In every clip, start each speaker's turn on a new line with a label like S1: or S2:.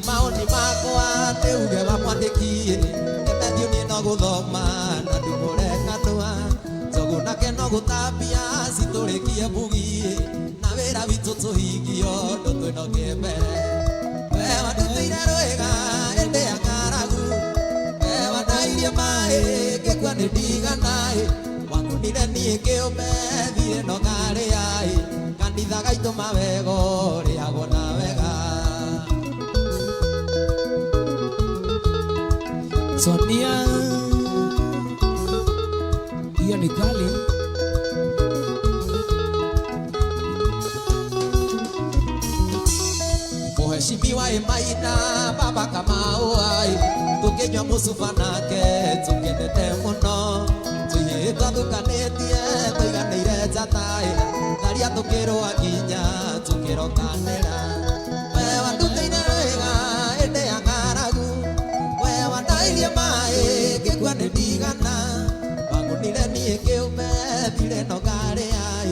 S1: maoni makwa teuge wa mwandiki Emedio ni no guthoma na ndumure kanua Njogu nake no gutambia citurikie mbugi na wira witu tuhingio ndo twinogie mbere we wanduthire rwega ende ya ng'aragu we wandairie mai ngĩkua nĩ ndiganaĩ wangũnire niĩ kĩũmbe thire no ngarĩaĩ kanitha gaitũ mawego rĩagwo na wega
S2: Sonia hiyo ni kali
S1: Mheshimiwa Maina baba Kamau ai tukinywa mucuba nake tukenete muno tuyitwa thukanĩtie tũiganĩire njataĩ tharia tũkĩrũa nginya tũkĩrokanĩra we wanduthĩire wega ĩndĩ ya ng'aragu we wandairie maĩ ngĩkua nĩ ndigana wangũnire niĩ kĩũmbe thire no ngarĩaĩ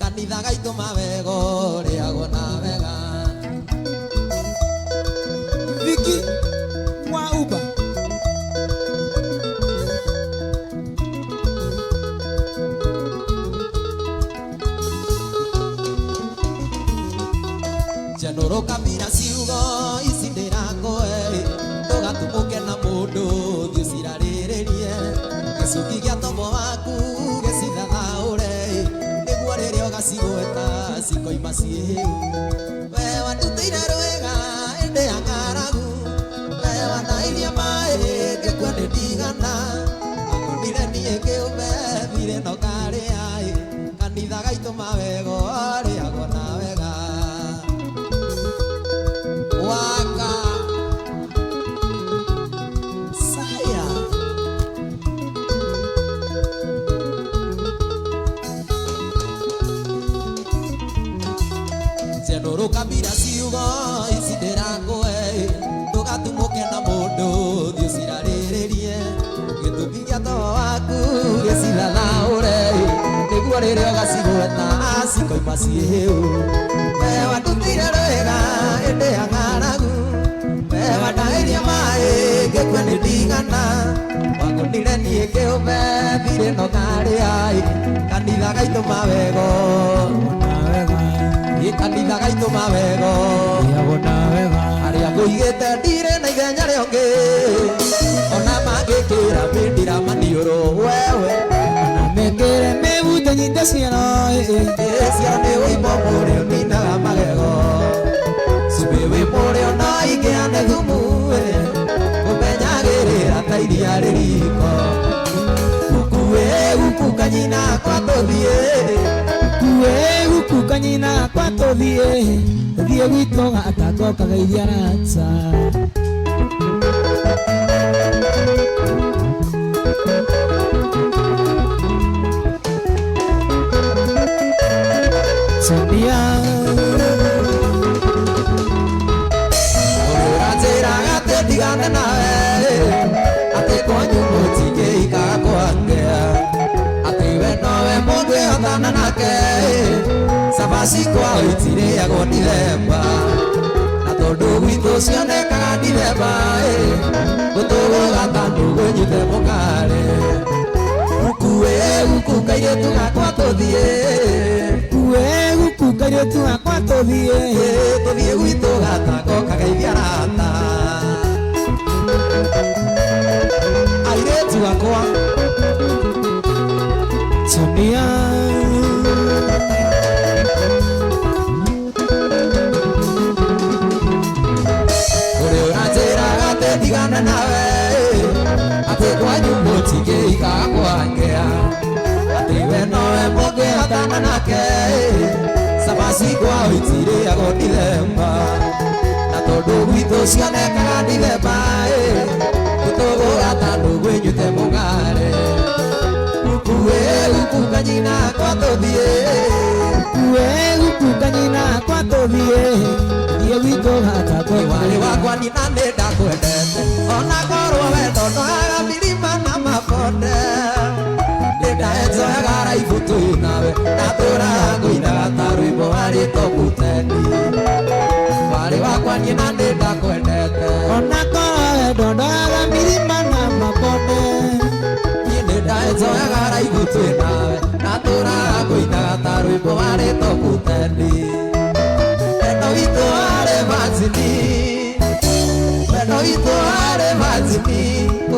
S1: kanitha gaitũ mawego rĩagwo na wega
S2: Vicky wa Uba
S1: Janoro kabira ciugo ici ndĩrakũhe ndũgatũmũke na mũndũ thiũcirarĩrĩrie gĩcungi gĩa tombo waku gĩcithathaũre nĩguo rĩrĩa ũgacigweta cikoima ciĩhĩu we wandutĩire rwega ĩndĩ ya ng'aragu we wandairie maĩ ngĩkua nĩ ndigana wangũnire niĩ kĩũmbe thire no ngarĩaĩ kanitha gaitũ mawego rĩagwo na wega Waka Saya Janoro kabira ciugo ici ndĩrakũhe ndũgatũmũke na mũndũ thiũcirarĩrĩrie gĩtũmi gĩa toro waku gĩcithathaũre nĩguo rĩrĩa ũgacigweta cikoima ciĩhĩu we wandutĩire rwega ĩndĩ ya ng'aragu we wandairie maĩ ngĩkua nĩ ndigana wangũnire niĩ kĩũmbe thire no ngarĩaĩ kanitha gaitũ mawego kanitha gaitũ mawego
S2: rĩagwo na wega
S1: arĩa ngũigĩte ndirĩ na ithenya rĩongĩ ona mangĩkĩra mĩndira maniũrũ wewe
S2: ona mekĩre mĩbute nyite ciano
S1: ciano nĩ wĩimbo mũrĩo ninaga magego cumbĩ wĩ mũrĩo no ingĩane thumu ũmenyagĩrĩra ta iria rĩriko gukuĩ guku kanyina kwa tũthiĩ
S2: kuwe guku kanyina kwa tũthiĩ thiĩ gwitũ gatagokaga iria rata Sonia
S1: ũranjĩraga atĩ ndigane nawe atĩ kwanyu mũtingĩikaga kwangĩa atĩ we nowe mũndũ ĩhotana nake cabaci kwao itirĩagwo ndithemba na tondũ gwitũ cionekaga ndithemba gũtũgũgata ndũgũnyite mũkare gukuĩ guku kairĩtu gakwa tũthiĩ
S2: kuwe guku kairĩtu gakwa tũthiĩ
S1: tũthiĩ gwitũ gatako kagaithia rata airĩtu akwa
S2: Sonia
S1: ũrĩa ũranjĩraga atĩ ndigana nawe atĩ kwanyu mũtingĩikaga kwangĩa atĩ we nowe mũngĩhotana nake cabaci kwao itirĩagwo ndithemba na tondũ gwitũ cionekaga ndithemba gũtũgũgata ndũgwĩnyute mũng'are gukuĩ guku kanyina kwa tũthiĩ
S2: kuwe guku kanyina kwa tũthiĩ thiĩ gwitũ gatagokaga
S1: warĩ wakwa nina nĩ ndakwendete ona korwo wendo ndwaraga milima na mabonde nĩ ndaenjoyaga raibu tũyũ nawe natũraga ngũinaga ta rwĩmbo warĩtwo muteni warĩ wakwa nina nĩ ndakwendete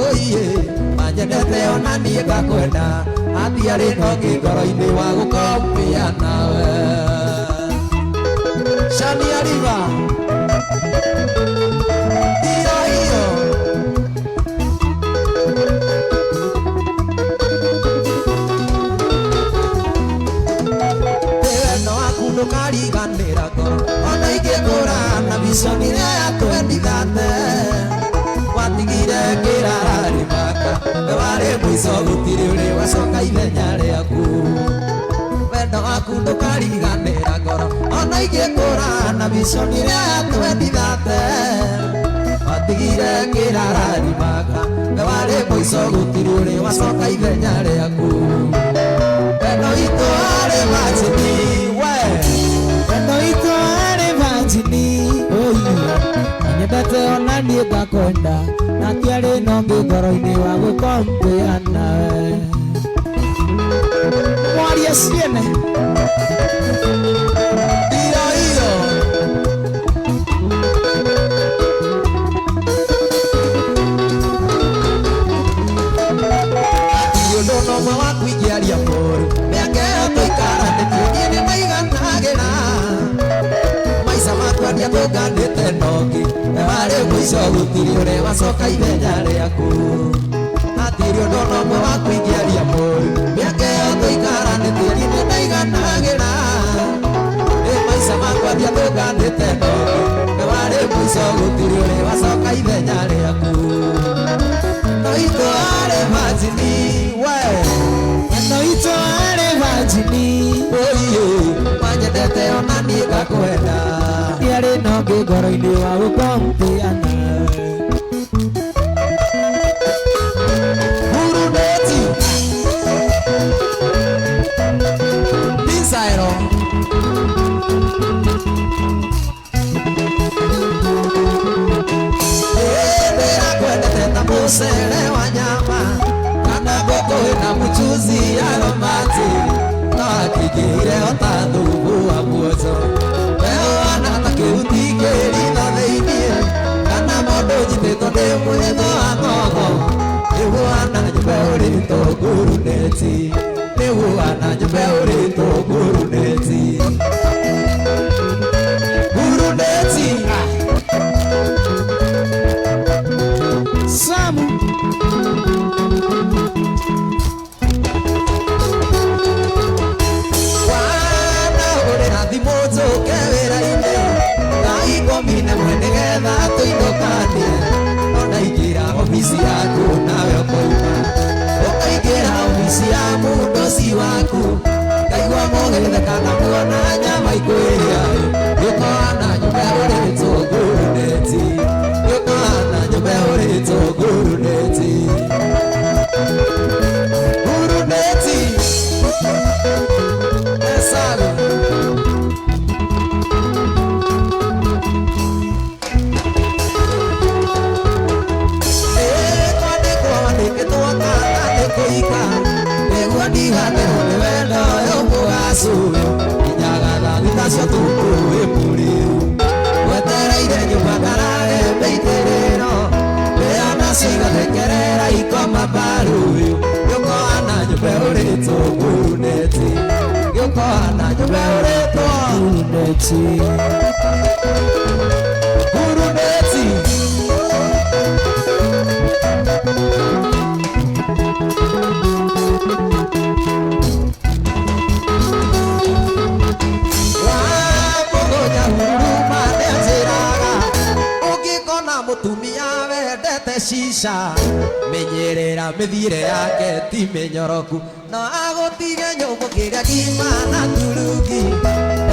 S1: oiye manyendete ona niĩ ngakwenda hatiarĩ nongĩ ngoro-inĩ wa gũkombia nawe Shania River iyo iyo wendo waku ndũkariganĩra ngoro ona ingĩkũrana visionire ya 2030 watigire kĩrarari maka we warĩ mũico gũtirĩ ũrĩ wacoka ithenya rĩaku wendo waku ndũkariganĩra ngoro ona ingĩkũrana visionire ya 2030 watigire kĩrarari maka we warĩ mũico gũtirĩ ũrĩ wacoka ithenya rĩaku wendo itũ arĩ majini we
S2: wendo itũ arĩ majini nyendete ona niĩ ngakwenda na tiarĩ nongĩ ngoro-inĩ wa gũkombia nawe mwaria ciene
S1: iyo iyo ũndũ nomwe wa kũingĩaria mũru mĩaka ĩyo tũikaranĩtie niĩ nĩndaiganagĩra maica makwa ndiatũnganĩte nongĩ we warĩ mũico gũtirĩ ũrĩ wacoka ithenya rĩaku hatirĩ ũndũ nomwe wa kũingĩaria mũru mĩaka ĩyo tũikaranĩtie niĩ nĩndaiganagĩra maica makwa ndiatũnganĩte nongĩ we warĩ mũico gũtirĩ ũrĩ wacoka ithenya rĩaku no itũ arĩ majini we
S2: wendo itũ arĩ majini
S1: oiye manyendete ona niĩ ngakwenda
S2: tiarĩ nongĩ ngoro-inĩ wa gũkombia nawe
S1: Burundeti Pisairo ndĩrakwendete ta mũcere wa nyama kana ngũkũ na mchuzi ya romati no akĩingĩhire ota thubu wa muoco wewe wana ta kĩhuti kĩritho thĩiniĩ kana mũndũ njitĩtwo nĩ mwĩtho wa ng'ong'o nĩguo wana nyũmba ũrĩtwo nguruneti nĩguo wana nyũmba ũrĩtwo nguruneti nguruneti
S2: Samu
S1: wana ũrĩ na thimũ njũke wĩra-inĩ thaa ikũmi na ĩmwe nĩgetha tũinũkanie ona ingĩra obici yaku nawe ũkoima ũkaingĩra obici ya mũndoci waku ngaigua mũgĩthe kana muona nyama ikwĩrĩa gĩũkona nyũmba ũrĩtwo nguruneti gĩũkona nyũmba ũrĩtwo nguruneti nguruneti esago kwandĩkwo wandĩkĩtwo kana nĩkũika nĩguo ndiganĩrwo nĩ wendo ũyũ mũgacuyo inyaga thambita cio tũkũĩ mũrĩu wetereire nyũmba ngarare mbĩitĩrĩro rĩana cigathekerera ikoma mbaru ũyũ gĩũkona nyũmba ũrĩtwo nguruneti gĩũkona nyũmba ũrĩtwo
S2: nguruneti
S1: nguruneti mũtumia wendete cica menyerera mĩthiĩre yake ti mĩnyoroku no agũtige nyũmũ kĩrĩa ngima na turungi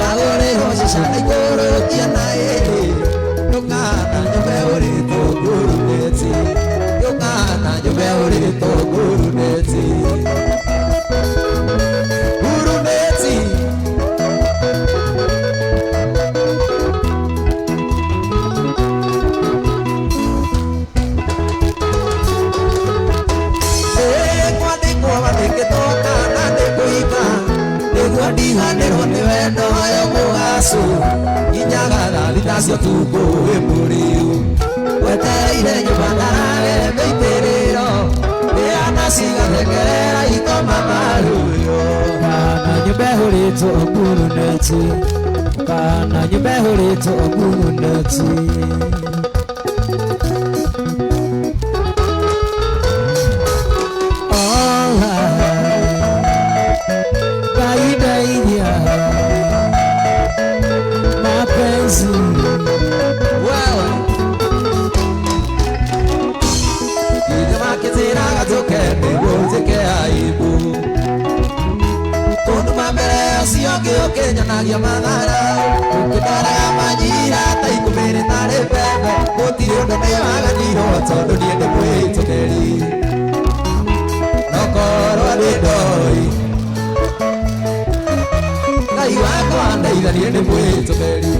S1: agũrĩrwo cica na ikũrũkia na ĩrĩ ndũkana nyũmba ũrĩtwo nguruneti ndũkana nyũmba ũrĩtwo nguruneti nguruneti ndiganĩrwo nĩ wendo ũyũ mũgacu inyaga thambita cio tũkũĩ mũrĩu wetereire nyuma ndarage mĩitĩrĩro rĩana cigathekerera ikoma maruyo
S2: kana nyũmba ĩhũrĩtwo nguruneti kana nyũmba ĩhũrĩtwo nguruneti
S1: Kenyanagia magara ukitaraga majira taikumere tare bebe gutiri undu ni waganirwo tondu nie ndi mwitũkĩri nokorwo nĩ ndoi Ngai wakwa ndeithania ndi mwitũkĩri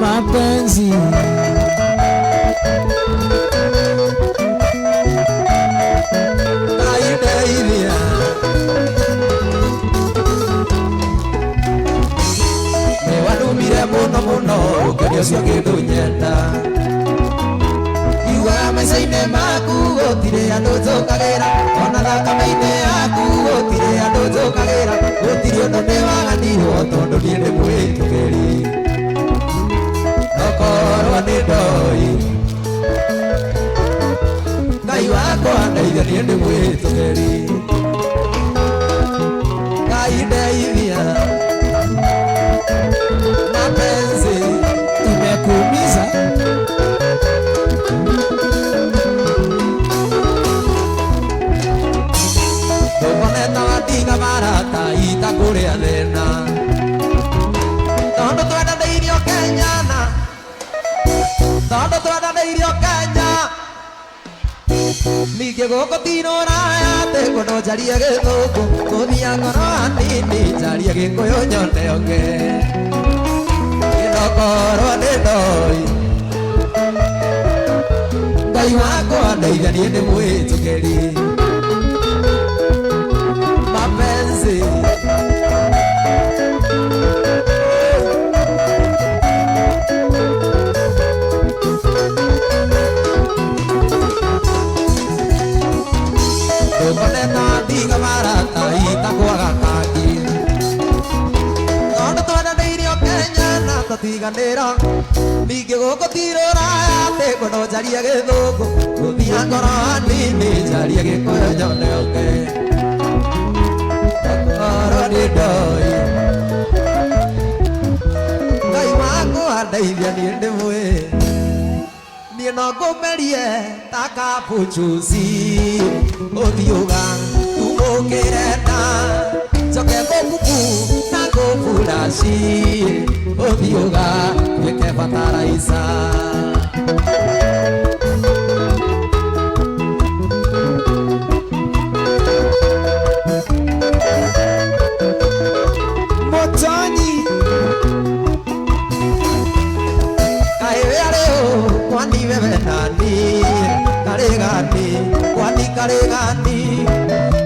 S2: mapenzi
S1: Ngai ndeithia muno ũkĩria ũcio kĩndũ nyenda iugaga maica-inĩ maku gũtirĩ andũ njũkagĩra ona thakame-inĩ yaku gũtirĩ andũ njũkagĩra gũtirĩ ũndũ nĩ waganirwo tondũ niĩ ndĩ mwĩtũkĩri nokorwo nĩ ndoi Ngai wakwa ndeithia niĩ ndĩ mwĩtũkĩri Ngai ndeithia mapenzi
S2: imekuumiza
S1: tukoneta wadiga barata itakũrĩa thĩna tondũ twendanĩirio Kenyana tondũ twendanĩirio Kenya ningĩ gũkũ ti rũraya atĩ kũndũ njarie gĩthũngũ gũthia ngoro hanini njarie gĩkũyũ nyone onge nokorwo nĩ ndoi Ngai wakwa ndeithia niĩ ndĩ mwĩtũkĩri mapenzi tũkoneta ndiga marata itakwaga kangi tondũ twendanĩirio Kenyana tũtiganĩra ningĩ gũkũ ti rũraya atĩ kũndũ njarie gĩthũngũ gũthia ngoro hanini njarie gĩkũyũ nyone onge nokorwo nĩ ndoi Ngai wakwa ndeithia niĩ ndĩ niĩ no ngũmerie ta kabuchuci ũthiũga tumũkĩre nda njoke ngũbubu na ngũburaci ũthiũga tuĩke bataraica
S2: Motoni
S1: kwani wewe nani karegani kwani karegani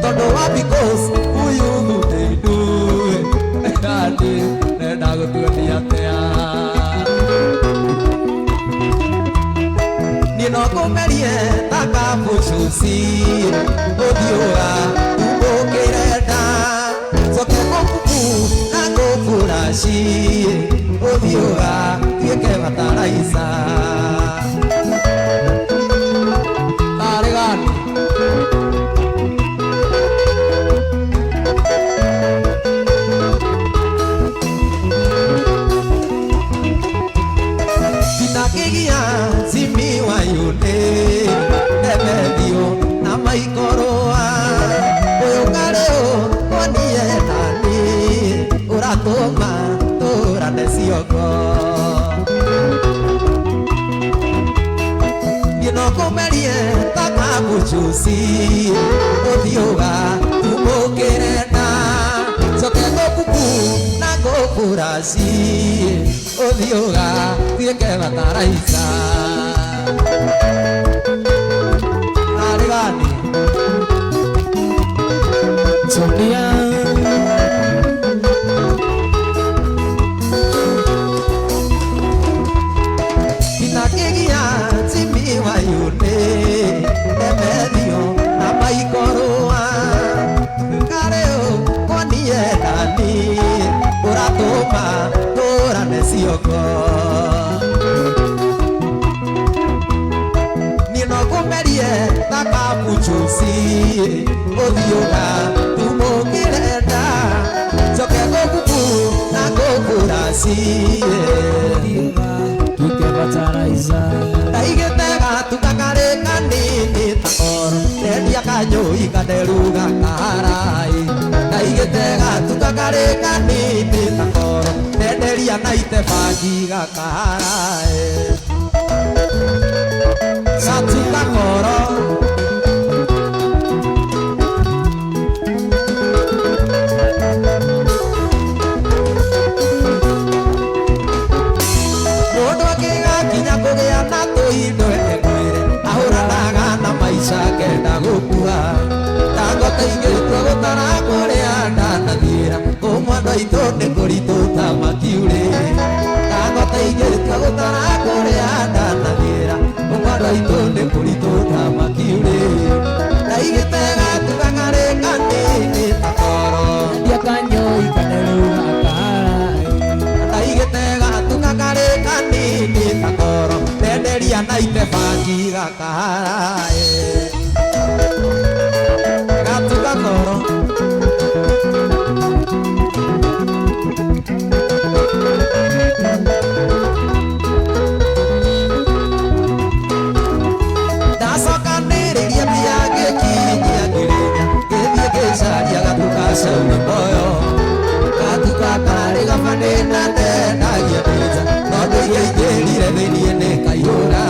S1: tondu wa because huyu muteidu nani nenda gutuania atia nino kumerie takabucuci uthiũga tumũkĩrenda coke ngũbubu na ngũburaci uthiũga tuĩke bataraica Sinakigia simi wayune nebedio na maikoroa oyongareo kwaniye nani uratoma turane cioko kumerie takabucuci uthiũga tumũkĩre nda coke ngũbubu na ngũburaci uthiũga tuĩke bataraica arigani
S2: Sonia
S1: muci uthiuga tumukirenda coke gukuku na gukuraci
S2: tuke bataraiza
S1: ndaigitega tukakare kanini takoro nendia kanyoi kaderuga karai ndaigitega tukakare kanini takoro nenderia naite bangi gakarai gatukakoro Ito kurito tamakiure Tago taigirka gutara kore andana gira Umara ito kurito tamakiure Taigitega tukangare kanini takoro
S2: dia kanyo ikaneruga karai
S1: Taigitega tukangare kanini takoro Nenderia naite bangi gakarai Gatukakoro Sauli boyo katuka kare gafanena tena yebeza nodo yeyeli reveni kayora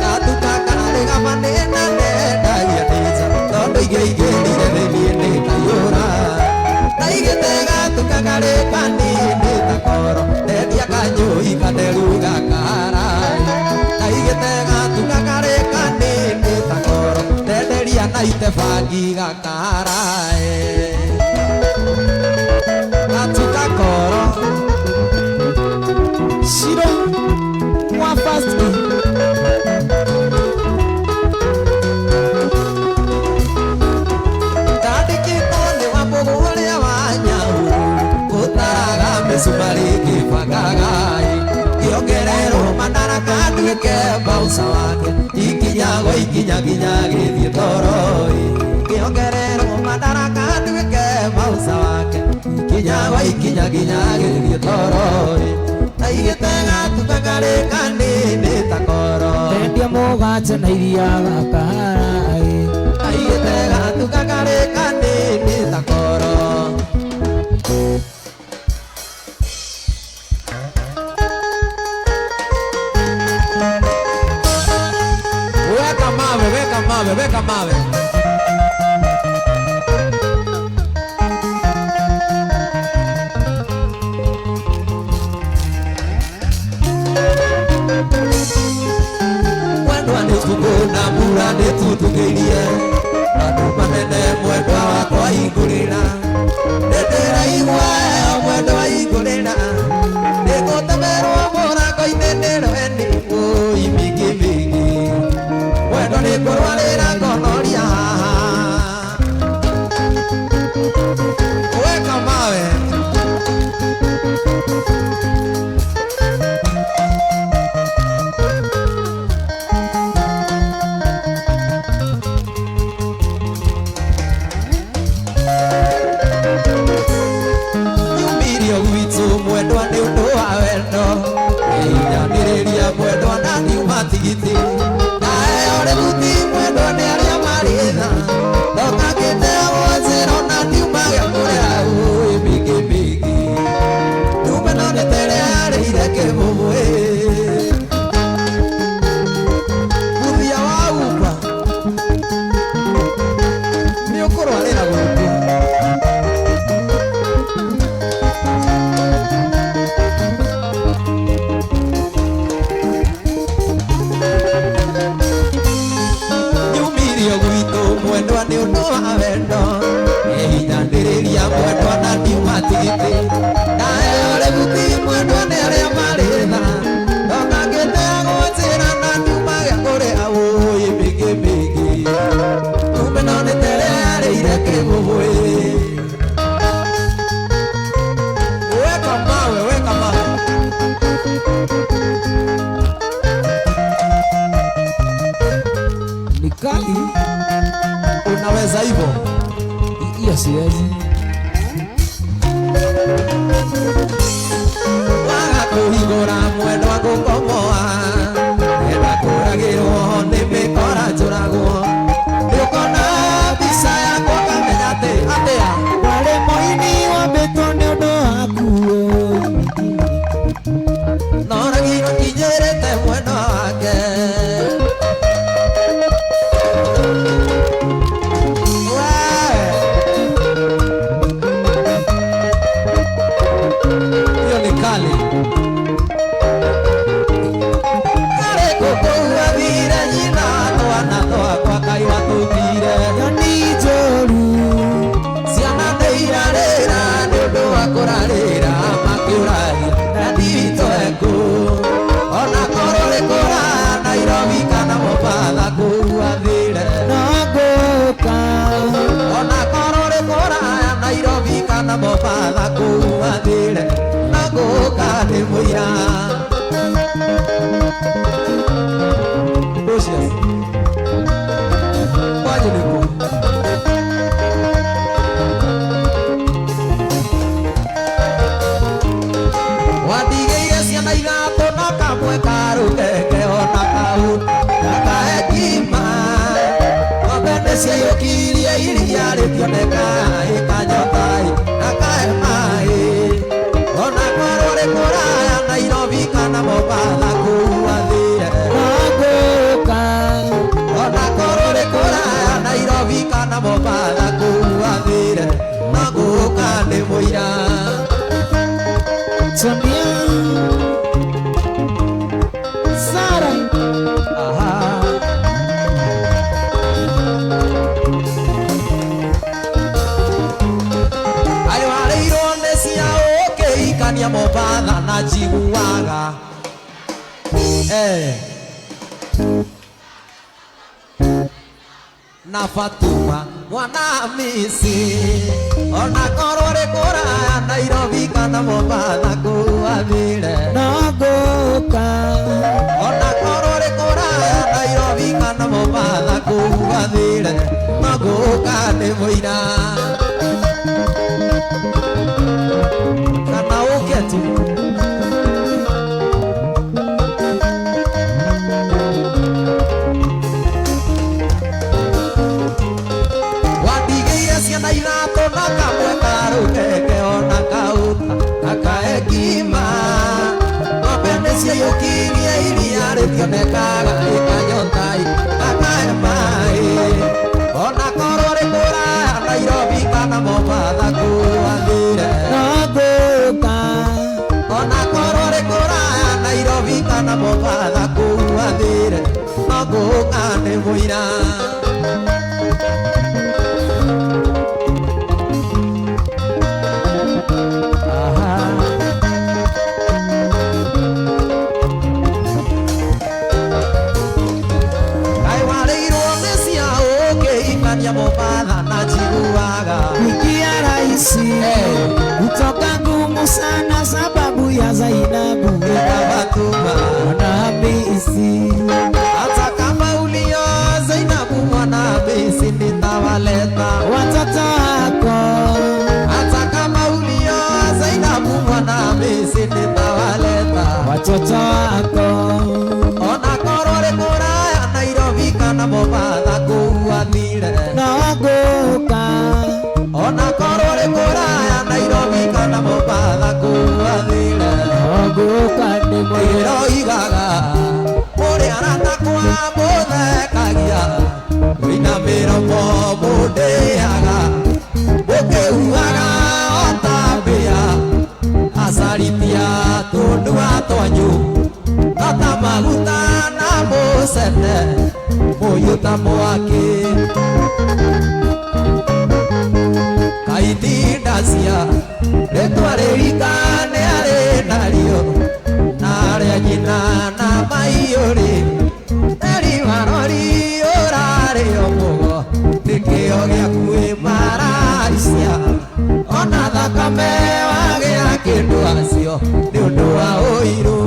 S1: katuka kare gafanena tena yebeza nodo yeyeli reveni kayora taigitega tukakare kanini takoro tedia kanyo ikaderuga karai taigitega tukakare kanini takoro tederia naite bangi gakarai Gatukakoro
S2: Shiro Mwa fast
S1: Tadikitone wapogole ya wanyau Kutaraga mesumariki pagagai Kiongerero mandaraka duke bausa wake Ikinyago ikinyaginyagi dietoroi Kiongerero mandaraka duke bausa wake Ikinyaginyagi dietoroi Taigitega tukakare kanini takoro
S2: Tendia mogacha na iria gakarai
S1: Taigitega tukakare kanini takoro Weka mawe Mwendwa netukuna mura netutukirie Andu manene mwendwa wakwa igurira Ndendera igwae mwendwa igurira Nigutemerwo mũrango-inĩ nĩ rweni Ui mingi mingi Mwendwa nĩngũrwarĩra ngonoria Weka mawe Nyumirio gwitũ mwendwa nĩ ũndũ wa wendo Inyanĩrĩria mwendwa na niuma tigiti Nae ore buti mwendwa nĩ arĩa marĩtha Ndokagĩte wonjĩra na niumage kũrĩa Ui mingi mingi Ndume no nĩ tere arĩire kĩmũmwe Muthia wa gũkua Nĩ ũkũrwarĩra gũkũ Nyumirio gwitũ mwendwa nĩ ũndũ wa wendo Inyanĩrĩria mwendwa na niuma tigiti Nae ore buti mwendwa nĩ arĩa marĩtha Ndokagĩte wonjĩra na niumage kũrĩa Ui mingi mingi Ndume no nĩ tere arĩire kĩmũmwe Weka mawe
S2: Nikali
S1: Unaweza hivyo?
S2: Hiyo siwezi.
S1: Waga kuhingũra mwendwa gũkomoa enda kũragĩrwo nĩ mĩkora njũragwo nĩũkona mbica yakwa kamenya atĩa
S2: Wale moini wambĩtwo nĩ ũndũ waku
S1: no ragiro kinyĩrĩte mwendwa wake hiyo ni kali kurarira makiuragia ndito eku ona korore kora Nairobi kana Mombasa kuathire
S2: nagoka
S1: ona korore kora Nairobi kana Mombasa kuathire nagoka ni muira Lucius wajiriku Siyokirie iria rĩkĩoneka ĩkanyotai nakae maĩ ona korore kũraya Nairobi kana Mombasa kuathire
S2: nagoka
S1: ona korore kũraya Nairobi kana Mombasa kuathire nagoka nĩ mũira
S2: Sonia Sara Mombasa na jiguaga na Fatuma mwana misi ona korore kũraya Nairobi kana Mombasa kuathire nagoka
S1: ona korore kũraya Nairobi kana Mombasa kuathire nagoka nĩ mũira tu watigĩire ciana iratũ na kamwe karũkenge ona kauta akae ngima ng'ombe nĩciaiyũkirie iria rĩkĩonekaga ĩkanyotai akae maĩ ona korwo rĩ kũraya Nairobi kana Mombasa kuathire
S2: nagoka
S1: ona korwo rĩ kũraya Nairobi kana Mombasa kuathire nagoka nĩ mũira Kai warĩirwo nĩ cia ũkĩikania Mombasa na jiguaga
S2: Wikia raisi kutoka ngumu sana sababu ya Zainabu
S1: Fatuma
S2: Mwanamisi
S1: hata kama ulio Zainabu Mwanamisi nitawaleta
S2: watoto wako
S1: hata kama ulio Zainabu Mwanamisi nitawaleta
S2: watoto wako
S1: ona korore kũraya Nairobi kana Mombasa kuathire
S2: nagoka
S1: ona korore kũraya Nairobi kana Mombasa kuathire
S2: nagoka nĩ mũira
S1: iroigaga mũrĩ arata kwa mũthekagia wĩna mĩromo mũndĩaga mũkĩhuaga otambĩa acaritia tũndua twanyu ata maguta na mũcene mũyũ ta mwaki kaithindacia rĩtwa rĩrikane arĩ narĩo narĩa nyina na maiyũrĩ erimarori ũrarĩo mũgo nĩkĩo gĩaku ĩmaraicia ona thakame wagĩa kĩndũ acio nĩ ũndũ wa ũirũ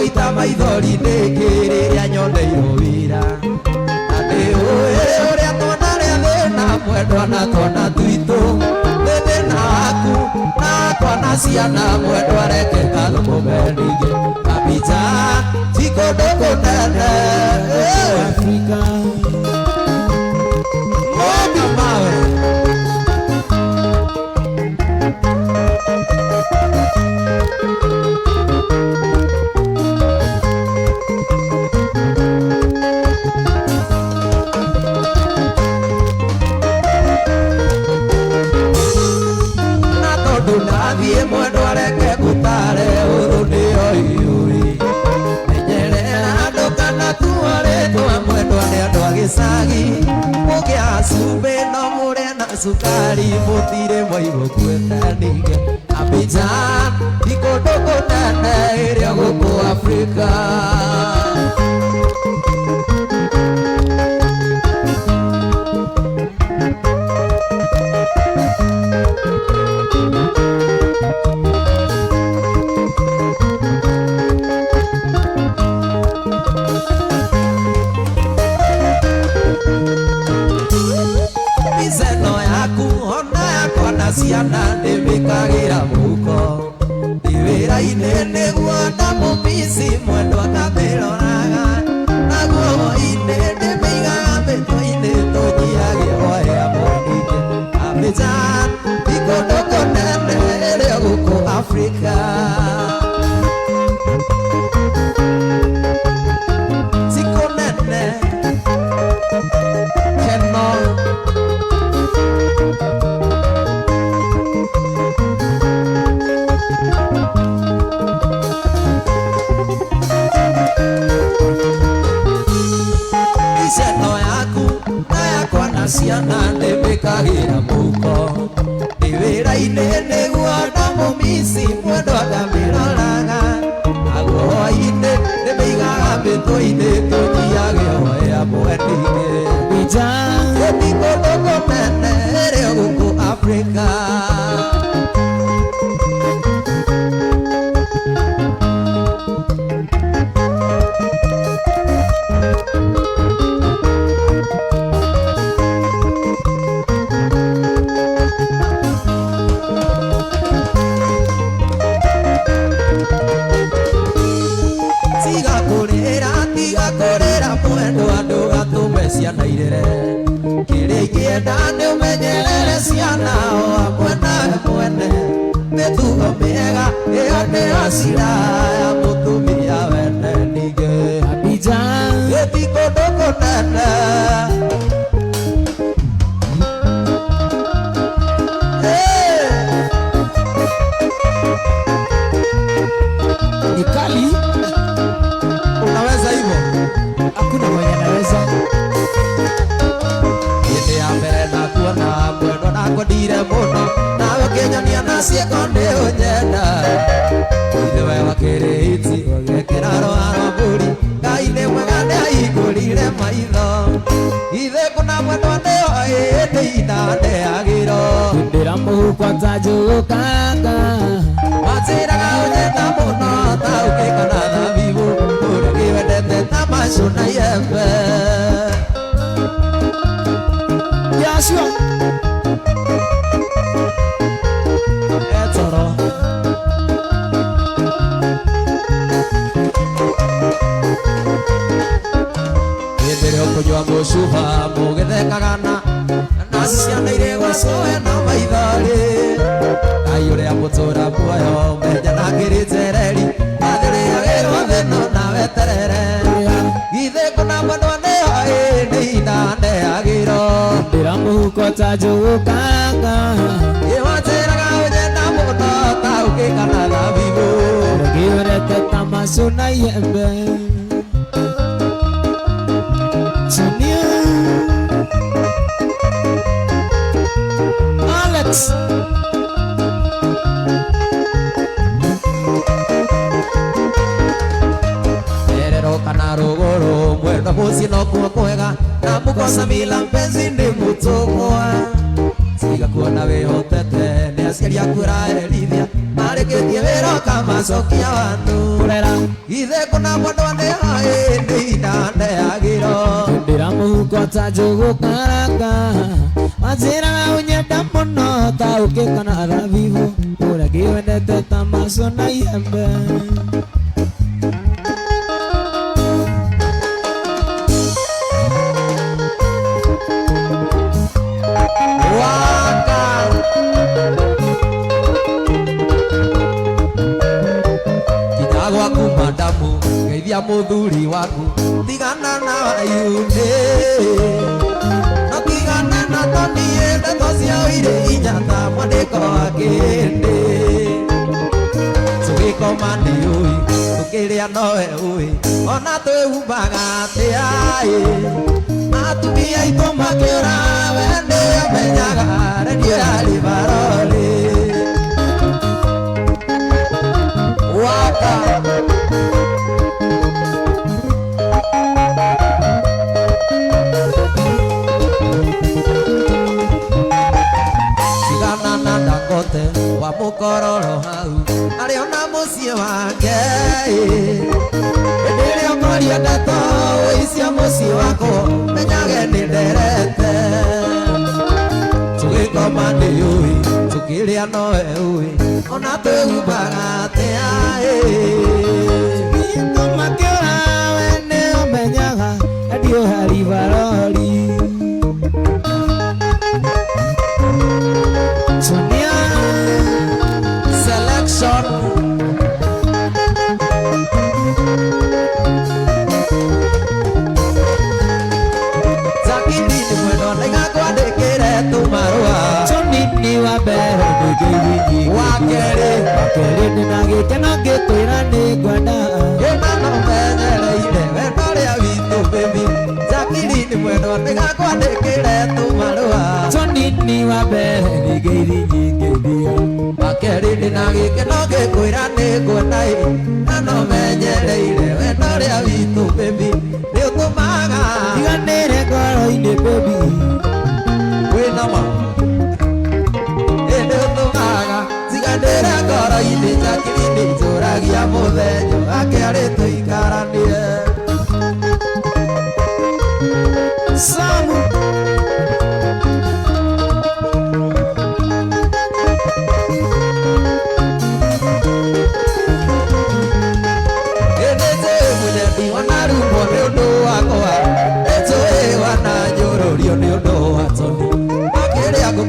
S1: ita maithori nĩkĩrĩrĩa nyoneirwo wĩra na nĩũĩ ũrĩa twanarĩa thĩna mwendwa na twana twitũ nĩ thĩna waku na twana ciana mwendwa reke gathũkũme ningĩ Abidjan ti kũndũ kũnene
S2: Afrika
S1: Mobi mawe Nathiĩ mwendwa reke ngũtare ũthũ nĩyo iyũĩ menyerera andũ kana tuarĩtwa mwendwa nĩ andũ a gĩcagi mũgĩa cumbĩ no mũrĩe na cukari mũtirĩ mwaigua kuenda ningĩ Abidjan ti kũndũ kũnene ĩrĩa gũkũ Afrika ciana ndĩmĩkagĩra mũhuko ndĩ wĩra-inĩ nĩguo ndamũmici mwendwa ngamĩroraga naguo hwainĩ ndĩmĩigaga mĩtwe-inĩ tũnyiage oe amwe ningĩ Abidjan ti kũndũ kũnene ĩrĩa gũkũ Afrika ti kũnene keno ciana ndĩmĩkagĩra mũhuko ndĩ wĩra-inĩ nĩguo ndamũmici mwendwa ngamĩroraga naguo hwainĩ ndĩmĩigaga mĩtwe-inĩ tũnyiage oe amwe ningĩ Abidjan ti kũndũ kũnene ĩrĩa gũkũ Afrika ciana irere kĩrĩa ingĩenda nĩ ũmenyerere ciana o hamwe nawe mwene mĩtugo mĩega ĩyo nĩyo cira ya mũtumia wene ningĩ Abidjan ti kũndũ kũnene
S2: ni kali
S1: unaweza hivyo
S2: hakuna mwenye anaweza
S1: nakwendire mũno nawe ũkĩnyonia na ciĩko nĩ ũnyenda ithe we wakĩrĩti ũgĩkĩra rũa rwa mbũri Ngai nĩ mwega nĩ ahingũrire maitho ithe kũna mwendwa nĩoĩ nĩ ihinda ndeagĩro
S2: ndĩra mũhuko tanjũgũkanga
S1: wanjĩraga ũnyenda mũno ta ũkĩkana thabibũ ũrĩa wendete ta macũ na iembe
S2: Yashua
S1: etoro hĩndĩ ũkũnyua mũcuba mũgĩthekaga na ciana irĩ gũcũe na maithori Ngai ũrĩa mũtũra muoyo menja na kĩrĩtereri athĩrĩagĩrwo thĩno na weterere githĩ kũna mwendwa nĩoĩ nĩ ihinda ndeagĩro
S2: ndĩra mũhuko tanjũgũkanga
S1: wanjĩraga ũnyenda mũno ta ũkĩkana thabibũ
S2: ũrĩa ta macũ na iembe Sonia Alex erero kana rũgũrũ mwenda mũciĩ no kuo kwega na mũkosa mila mpenzi ndi mũtũmwa tiga kuona wĩhotete nĩ aciari aku ũraerithia marĩkĩtie wĩra ũkamacokia wandu kurera
S1: ithe kuna mundu ane hae ndinande agiro
S2: ndira muhuko ta njugu karanga wajira unyenda muno ta ukikana ravivu uria giwendete ta maco na iembe
S1: Madamu geithia muthuri waku tigana na ayune no tigana na tonie ndeto cia uire inyata mwandiko akinde tugikoma nĩ ũĩ tũkĩrĩa nowe ũĩ ona twĩhumbaga atĩa atumia aitũ makĩũra we nĩũmenyaga redio yarĩ barori waka wa mukororo hau ari ona muciĩ wake ndĩrĩ okoria ndeto cia muciĩ wako menyage nĩ nderete tũgĩkoma nĩ ũĩ tũkĩrĩa nowe ũĩ ona twĩhumbaga atĩa
S2: makĩũra we nĩũmenyaga endio hari barori
S1: selection zakindi ni mwendo nĩgakwandĩkĩre tũmarũa
S2: chonini wa mbere ndĩgĩithi wakerĩ ndĩna gĩkeno ngĩkwĩra nĩ ngwenda
S1: gĩmano menyereire wendo rĩa witũ baby zakindi ni mwendo nĩgakwandĩkĩre tũmarũa
S2: chonini wa mbere ndĩgĩithi nyingĩthia
S1: wakerĩ ndĩna gĩkeno ngĩkwĩra nĩ ngwenda na no menyereire wendo rĩa witũ baby nĩũtũmaga
S2: tiganĩre ngoro-inĩ baby
S1: wĩna ma nĩũtũmaga tiganĩre ngoro-inĩ njakiri njũragia mũthenya akerĩ tũikaranie
S2: Samu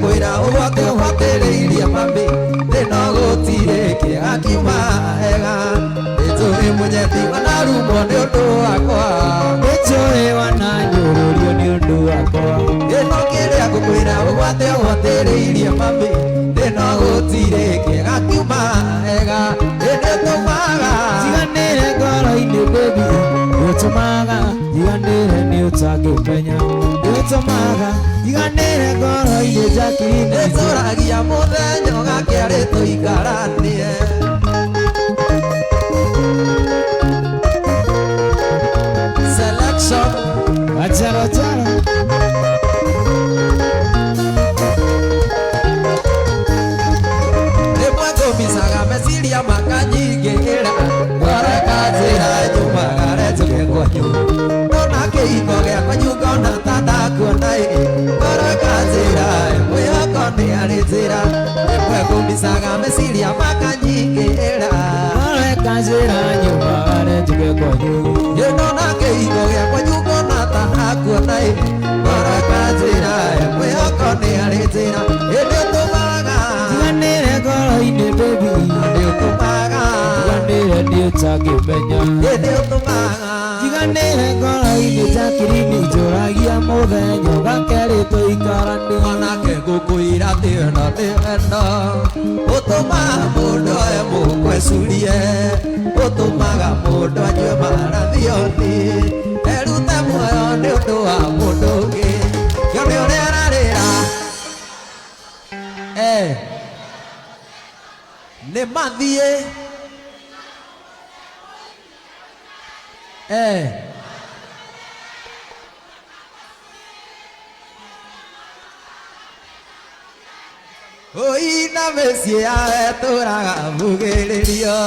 S1: kwĩra ũgwate ũbatĩrĩirie mami thĩna gũtirĩ kĩgakiuma hega nĩtũĩ mũnyeti wanarumwo nĩ ũndũ wakwa
S2: nĩtũĩ wananyũrũrio nĩ ũndũ wakwa
S1: ĩno kĩrĩa ngũkwĩra ũgwate ũbatĩrĩirie mami thĩna gũtirĩ kĩgakiuma hega nĩtũmaga
S2: tiganĩre ngoro-inĩ baby nĩũtũmaga tiganĩre nĩũtangĩmenya nĩũtũmaga tiganĩre ngoro-inĩ njakiri
S1: nĩtũragia mũthenya ũgakerĩ tũikaranie selection
S2: wajarojaro
S1: rĩmwe ngũmicaga meciria makanyingĩra ngoreka njĩra nyumagare njuge kwanyu ndona kĩhiko gĩakwa nyungona ta ndakuona ngoreka njĩra mwĩhoko nĩ arĩ njĩra rĩmwe ngũmicaga meciria makanyingĩra
S2: ngoreka njĩra nyumagare njuge kwanyu
S1: ndona kĩhiko gĩakwa nyungona ta ndakuona ngoreka njĩra mwĩhoko nĩ arĩ njĩra nĩũtũmaga
S2: tiganĩre ngoro-inĩ baby
S1: nĩũtũmaga
S2: tiganĩre nĩũtangĩmenya
S1: nĩũtũmaga
S2: tiganĩre ngoro-inĩ njakiri njũragia mũthenya ũgakerĩ tũikaranie
S1: onake ngũkwĩra atĩ ĩno nĩ wendo ũtũmaga mũndũ oe mũkwĩcurie ũtũmaga mũndũ anyue marathioni erute muoyo nĩ ũndũ wa mũndũ ũngĩ kĩo nĩ ũrĩa ararĩra nĩ mathiĩ Oi na mĩciĩ yawe tũraga mbugĩrĩrio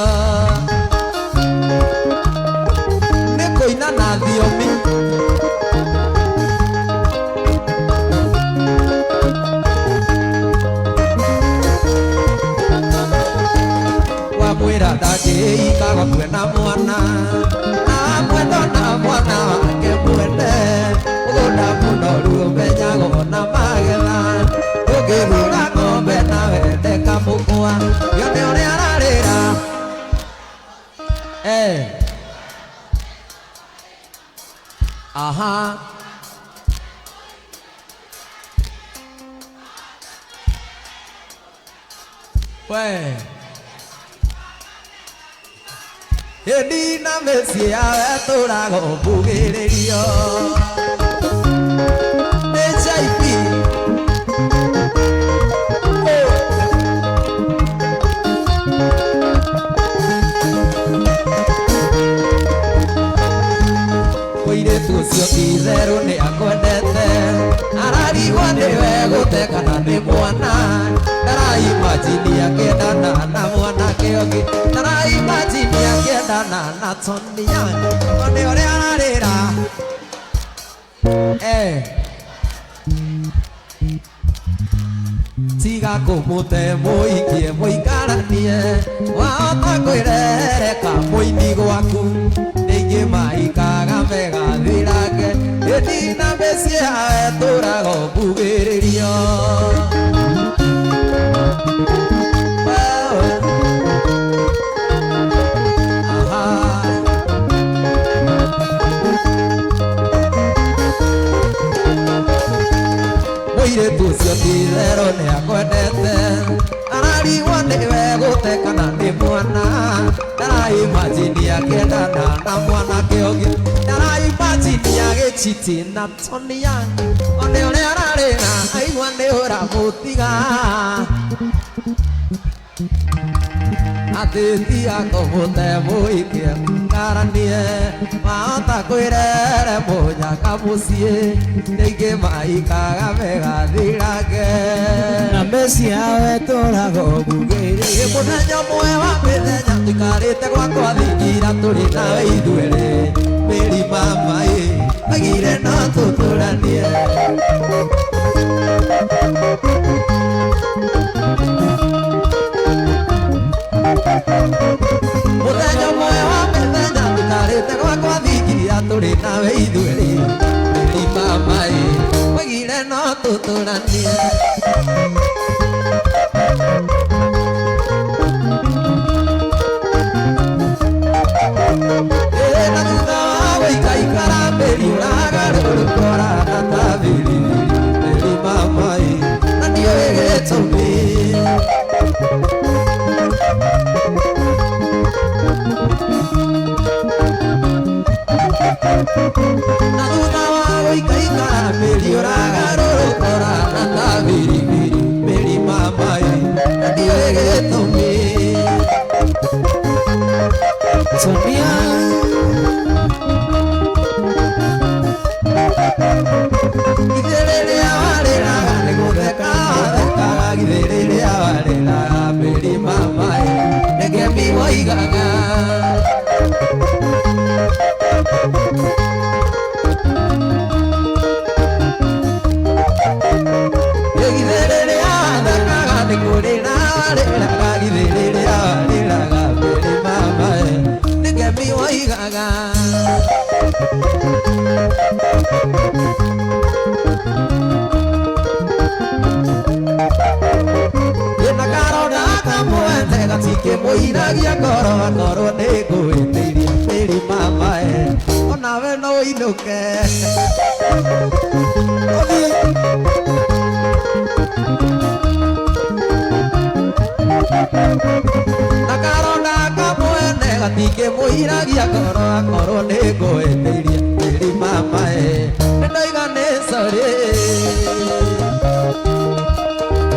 S1: ikaga kwenda mwana na mwendo na mwana wake mwende mugunda munoru umenyago na magetha ukithura ng'ombe na wende kamũkwa yone ũrĩa ararĩra aha we hĩndĩ na mĩciĩ yawe tũraga ũmbugĩrĩrio nĩ jaibi mũirĩtu ũcio ti-itherũ nĩ akwendete ararigwo nĩwe gũtekana nĩ mwana ndaraimajini akĩendana na mwanake ũngĩ ndaraimajini akĩendana na Tonia one ũrĩa ararĩra tiga kũmũte mũikie mũikaranie wahota kwĩrehere kamũini gwaku rĩngĩ maikaga megathirage hĩndĩ na mĩciĩ yawe tũraga ũmbugĩrĩrio mũirĩtu ũcio ti-itherũ nĩ akwendete ararigwo nĩwe gũtekana nĩ mwana ndaraimajini akĩendana na mwanake ũngĩ ndaraimajini agĩchiti na Tonia one ũrĩa ararĩra aigua nĩ ũramũtiga atĩ tiga kũmũte mũikie mũikaranie wahota kwĩrehere mũnyaka mũciĩ rĩngĩ maikaga megathirage na mĩciĩ yawe tũraga ũmbugĩrĩrio mũthenya ũmwe wa mĩthenya tũikarĩte gwakwa thingira tũrĩ nawe ithuerĩ Mary mama agire no tũtũranie mũthenya ũmwe wa mĩthenya tũikarĩte gwakwa thingira tũrĩ nawe ithuerĩ Mary mama agire no tũtũranie na thutha wa gũikaikara Mary ũragarũrũkora na ta biribiri Mary mama na ndiũĩ gĩtũmi na thutha wa gũikaikara Mary ũragarũrũkora na ta biribiri Mary mama na ndiũĩ gĩtũmi Tonia ithe rĩrĩa warĩraga nĩ gũtheka wathekaga ithe rĩrĩa warĩraga Mary mama nĩkĩambi woigaga ithe rĩrĩa wathekaga nĩ kũrĩra warĩraga ithe rĩrĩa warĩraga Mary mama nĩkĩambi woigaga ĩna karonda kamwende gatikĩmũiragia ngoro akorwo nĩ ngũĩtĩirie Mary mama onawe no ũinũke na karonda kamwende gatikĩmũiragia ngoro akorwo nĩ ngũĩtĩirie Mary mama nĩndoiga nĩ sorry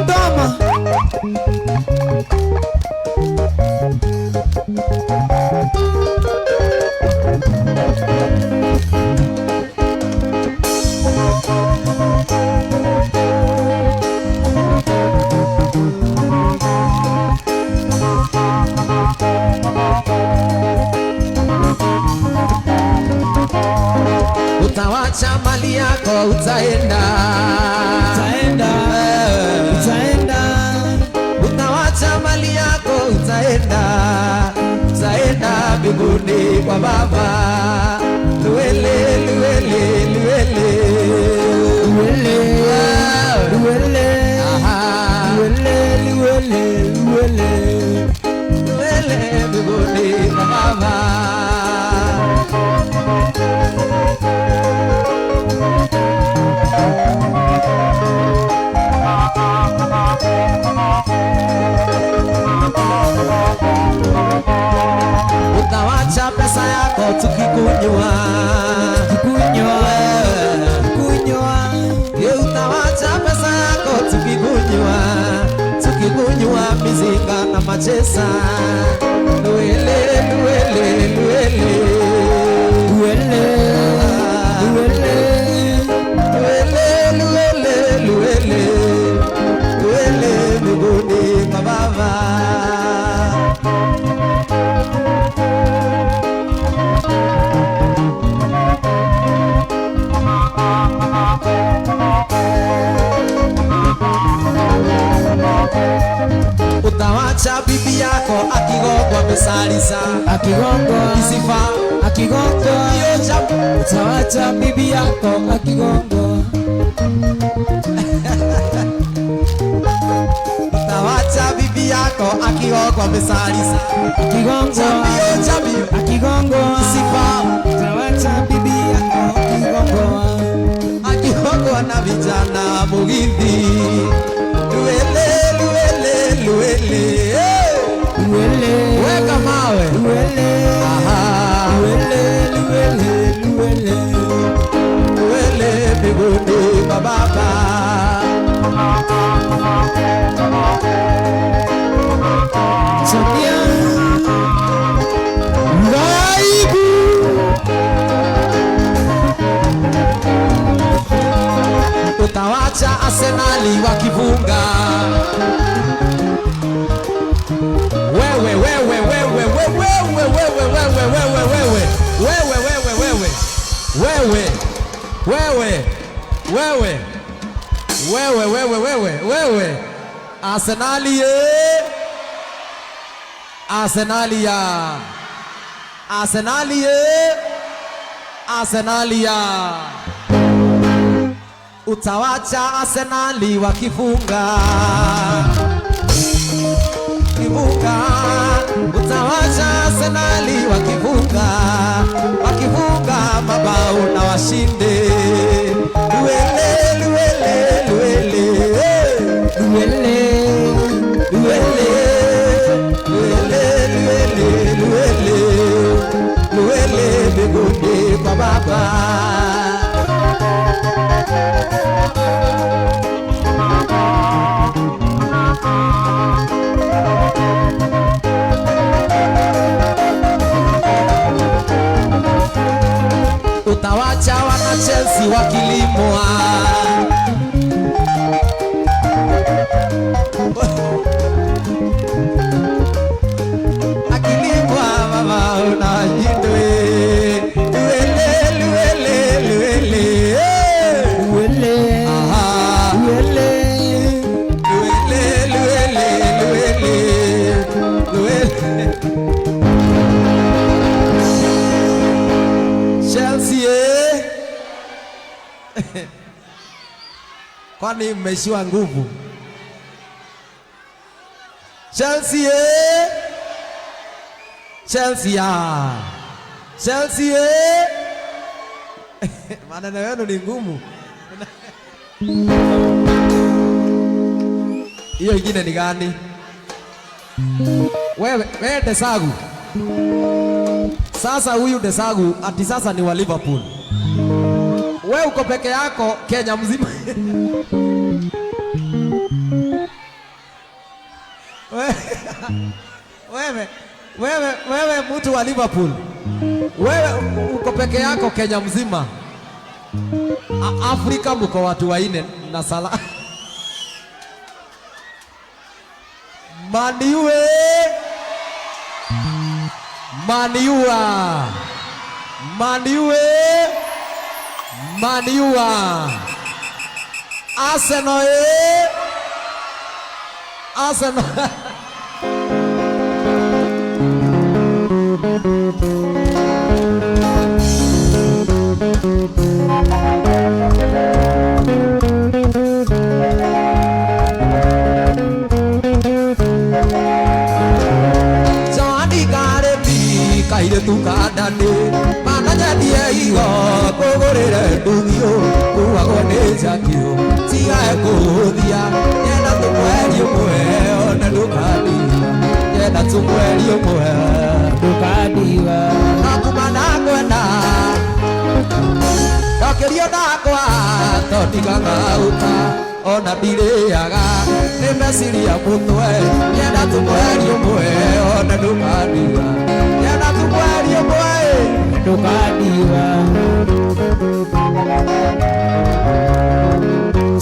S1: toma utawacha mali yako utaenda utawacha mali yako utaenda mbinguni kwa Baba. Luele, luele, luele,
S2: luele, luele, luele, luele, luele,
S1: luele mbinguni kwa Baba. Utawacha pesa yako tukikunywa, utawacha pesa yako tukikunywa mizinga na machesa. Luele, luele, luele,
S2: luele, luele,
S1: luele, luele, luele, luele mbinguni kwa Baba. Utawacha bibi yako akigongwa mesalisa,
S2: akigongwa
S1: isifa,
S2: akigongwa, utawacha bibi yako akigongwa.
S1: Utawacha bibi yako akigongwa mesalisa,
S2: akigongwa, akigongwa,
S1: isifa,
S2: utawacha bibi yako akigongwa,
S1: akigongwa na vijana mugithi. Luele, luele, luele,
S2: luele,
S1: weka mawe,
S2: luele, luele, luele, luele,
S1: luele mbinguni kwa Baba.
S2: Samia Raibu
S1: Utawacha Arsenali wakifunga. Wewe wewe wewe wewe wewe wewe wewe wewe wewe wewe wewe wewe wewe wewe wewe Arsenali ye, Arsenali ya, Arsenali ye, Arsenali ya. Utawacha Arsenali wakifunga, kifunga. Utawacha Arsenali wakifunga, wakifunga mabao na washinde. Luele, luele, luele,
S2: luele,
S1: luele, luele, luele, luele, luele mbinguni kwa Baba. Utawacha wana Chelsea wakilimwa, akilimwa mama unashindwe. Luele, luele, luele,
S2: luele, luele,
S1: luele, luele, luele, luele. Chelsea kwani mmeishiwa nguvu? Chelsea, Chelsea, Chelsea. Maneno yenu ni ngumu. Hiyo ingine ni gani? Wewe Desagu. Sasa huyu Desagu ati sasa ni wa Liverpool. Wewe uko peke yako Kenya mzima. Wewe mtu wa Liverpool. Wewe uko peke yako Kenya mzima. Afrika mko watu waine na sala. Maniwe. Maniwa. Maniwe. Maniwa. Arsenal. Arsenal. kaire tukandani mana nyendie igo kũgũrĩre ndungio kuagwo nĩ njakio tigae kũhũthia nyenda tũmweri ũmwe ona ndũkandiga nyenda tũmweri ũmwe ndũkandiga nakuma nakwenda ndokĩrio nakwa tondigaga ũta ona ndirĩaga nĩ meciria mũtwe nyenda tũmweri ũmwe ona ndũkandiga nyenda tũmweri ũmwe ndũkandiga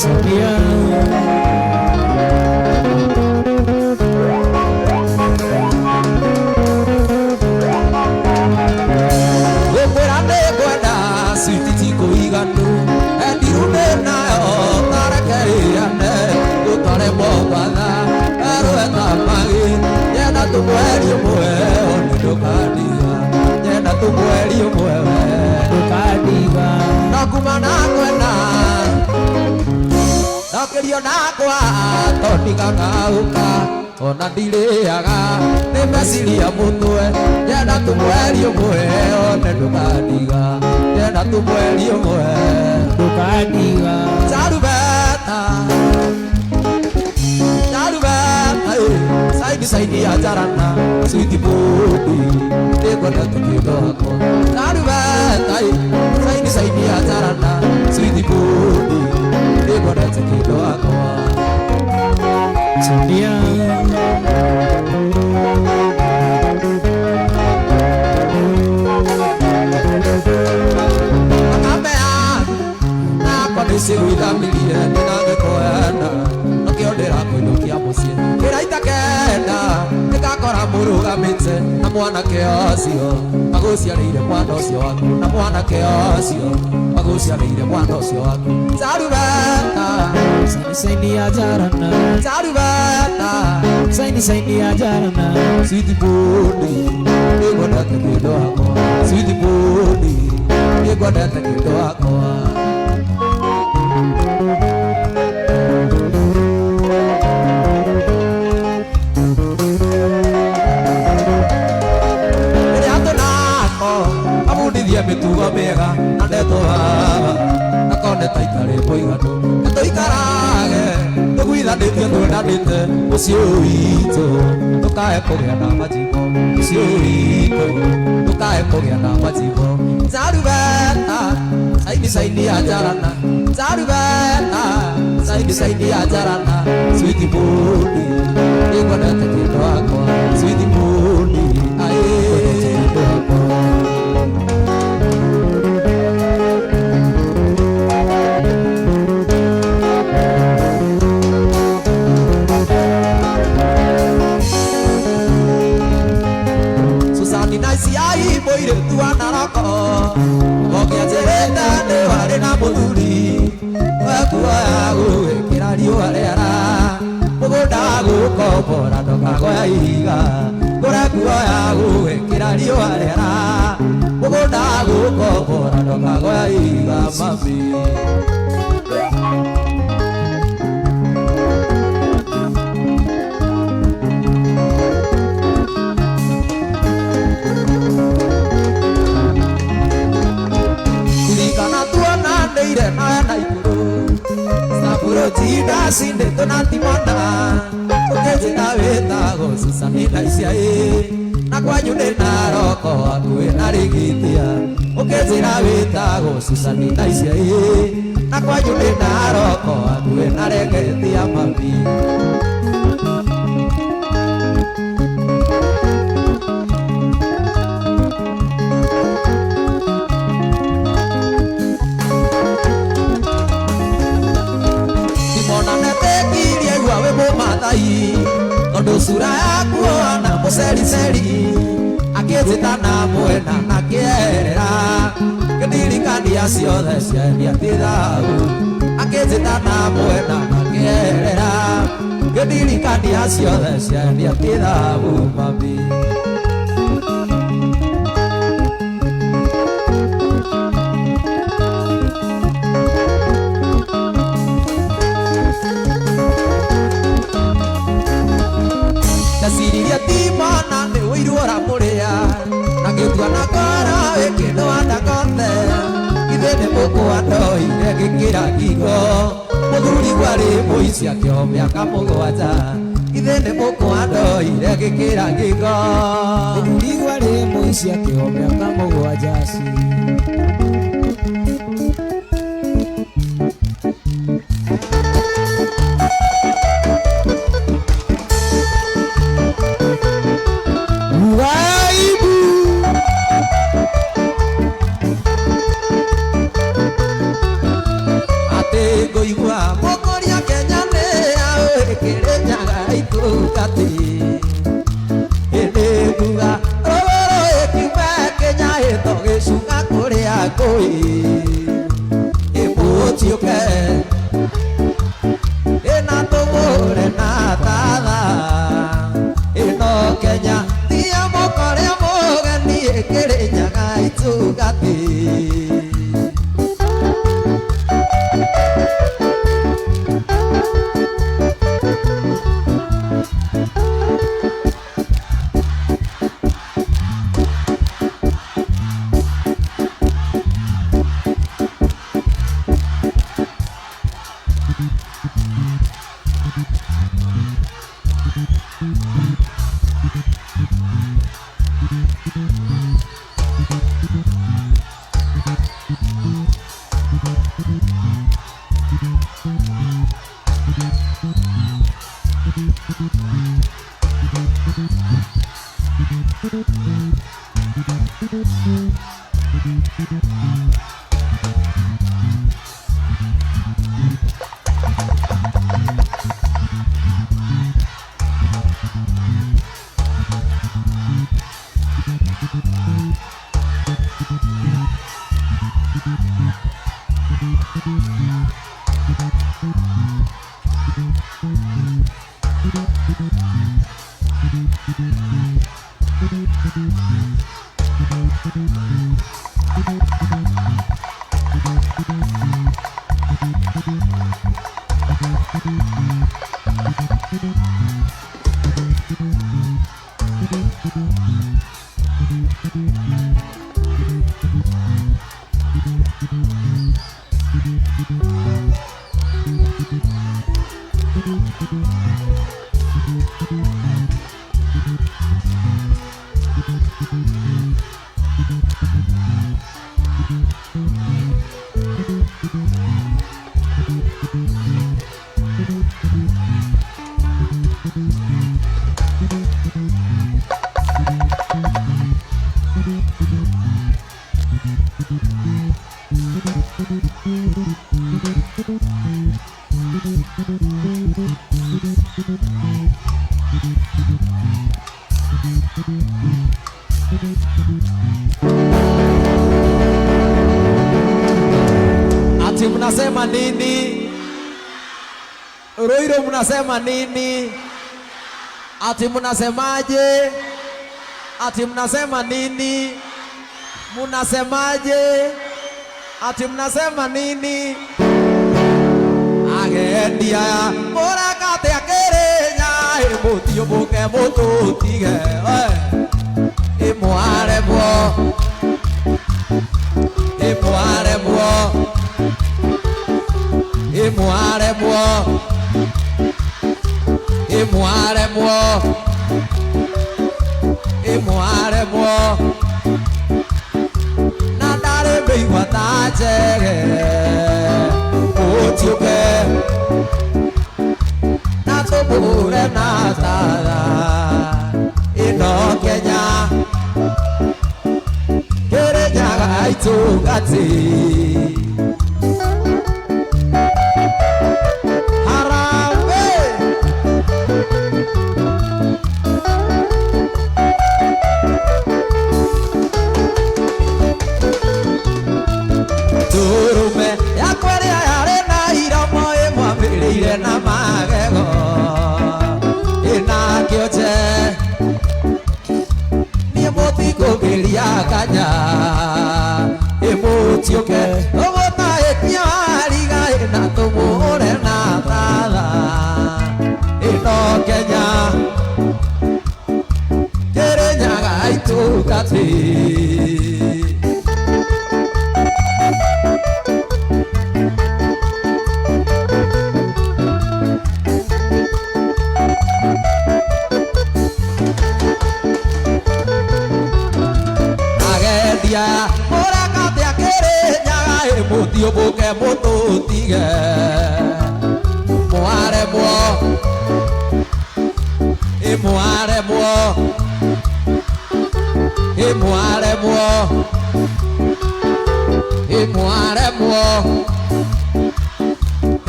S1: Sonia Wekwera nĩngwenda switi tikũiganu endirune nayo tarekereane gũtware Mombatha arweta magi nyenda tũmweri ũmwe ona ndũkandiga nyenda tũmweri ũmwe ndũkandiga nakuma nakwenda ndokĩrio nakwa tondigaga ũka ona ndirĩaga nĩ meciria mũtwe nyenda tũmweri ũmwe ona ndũkandiga nyenda tũmweri ũmwe ndũkandiga Charubeta saidi ya jarana sweet booty nĩngwenda tũkĩndwo hakwa Charubeta saidi ya jarana sweet booty nĩngwenda tũkĩndwo hakwa Sonia nĩcigũithamirie ndĩnangĩkwenda nĩkĩo ndĩrakwĩnũkia mũciĩ wĩra itakenda nĩngakora mũrũgamĩte na mwanake ũcio agũciarĩire mwana ũcio waku na mwanake ũcio agũciarĩire mwana ũcio waku Charubeta saini ya jarana Charubeta saini ya jarana sweet booty nĩngwenda tũkĩndwo hakwa sweet booty nĩngwenda tũkĩndwo hakwa mĩtugo mĩega na ndetũhaga nakone ta itarĩ mũiganu nĩtũikarage tũguithanĩtie twendanĩte mũciĩ witũ tũkae kũgĩa na majibo mũciĩ witũ tũkae kũgĩa na majibo Charubeta saini ya jarana Charubeta saini ya jarana sweet booty nĩngwenda tũkĩndwo hakwa sweet booty tũkĩndwo hakwa mũirĩtu wa Naroko ũkĩanjĩrĩte nĩ warĩ na mũthuri wekuoya gũgĩkĩra riũa rĩara mũgũnda gũkombora ndũkagoya ihiga kũrekuoya gũgĩkĩra riũa rĩara mũgũnda gũkombora ndũkagoya ihiga mami Sindĩtwo na timona ũkĩnjĩra wĩtagwo Susani Ndaicia na kwanyu nĩ Naroko hakuhĩ na Rĩgĩtia ũkĩnjĩra wĩtagwo Susani Ndaicia na kwanyu nĩ Naroko hakuhĩ na Rĩgĩtia mami tondũ sura yaku ona mũcericeri akĩnjĩta na mwena na kĩerera kĩndirikania ciothe ciendia ti thahu akĩnjĩta na mwena na kĩerera kĩndirikania ciothe ciendia ti thahu mami Siriria timana nĩ wĩirwo ramũrĩa na gĩtua na kora wĩkĩndũ wa Dangote ithe nĩ mũkũandũ ire gĩkĩra ngingo mũthuri warĩ mũici akĩohwo mĩaka 7 ithe nĩ mũkũandũ ire gĩkĩra ngingo
S2: mũthuri warĩ mũici akĩohwo mĩaka 7
S1: Ngoigua mũkũria Kenya nĩ awĩkĩrĩnyaga itungati hĩndĩ nguga rũrũ ĩkiume Kenya ĩtogĩcunga kũrĩa ngũĩ ĩmũtiũke ĩna tũgũre na tatha ĩno Kenya thia mũkũria mũgeni ĩkĩrĩnyaga itungati Ati mnasema nini? Roiro mnasema nini? Ati mnasemaje? Ati mnasema nini? Mnasemaje? Ati mnasema nini? Agendia morakate akerenya emutio boke mototige emoare bo emoare bo emoare bo emoare bo emoare bo nadare beigwa tajege otioke natobure natara ino Kenya kerenyaga itungati na magego ina kioche ni motiko geria kanya emotioke obota etia liga ina tumure na tala ino Kenya kerenyaga itugati Ria Mora Katia Kere Nyaga Emutio Boke Moto Tige Moare Mo Moare Mo Moare Mo Moare Mo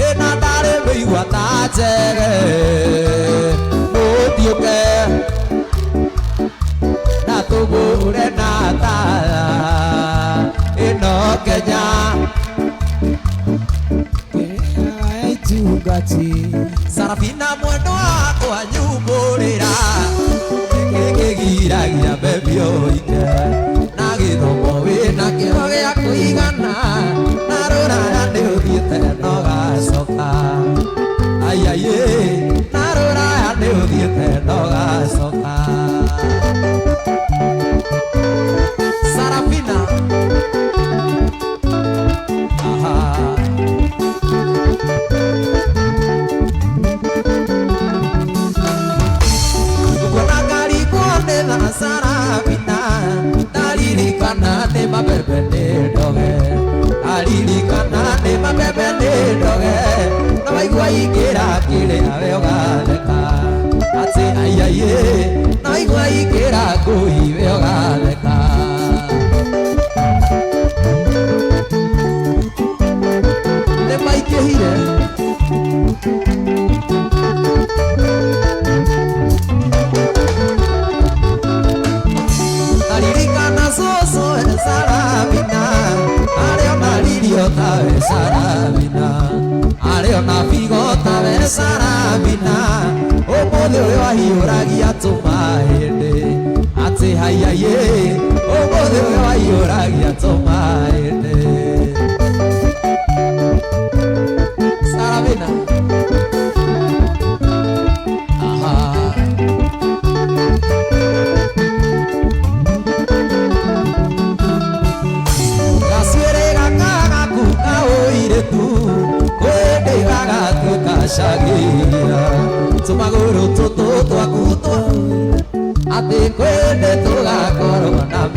S1: Enadare Biwa Tajere Mutio Ke Natubure Natala Ino Kenya
S2: Ai tugati
S1: Sarafina mwendo wako anyuburira Giragira bebio ike Nagithomo wina kĩro gĩa kũigana Narũra nĩ ũthiĩte nogacoka Aiaie Narũra nĩ ũthiĩte nogacoka Sarafina Ukonagari kone na Sarafina Dalirikana ne mabebe ne doge Dalirikana ne mabebe ne doge Nawaigua ikira kire awe ogaleka Ate aiaie Nawaigua ikira kuiwe ogaleka Ne maikehire Dalirikana soso e Sarafina Areo na lirio tawe Sarafina Areo na figo tawe Sarafina Omothe uyu ahiũragia tũmahĩndĩ Ati haiaie Omothe uyu ahiũragia tũmahĩndĩ Sarafina Shagira tumaguru tutu twaku twa ati kwende tugakorwo na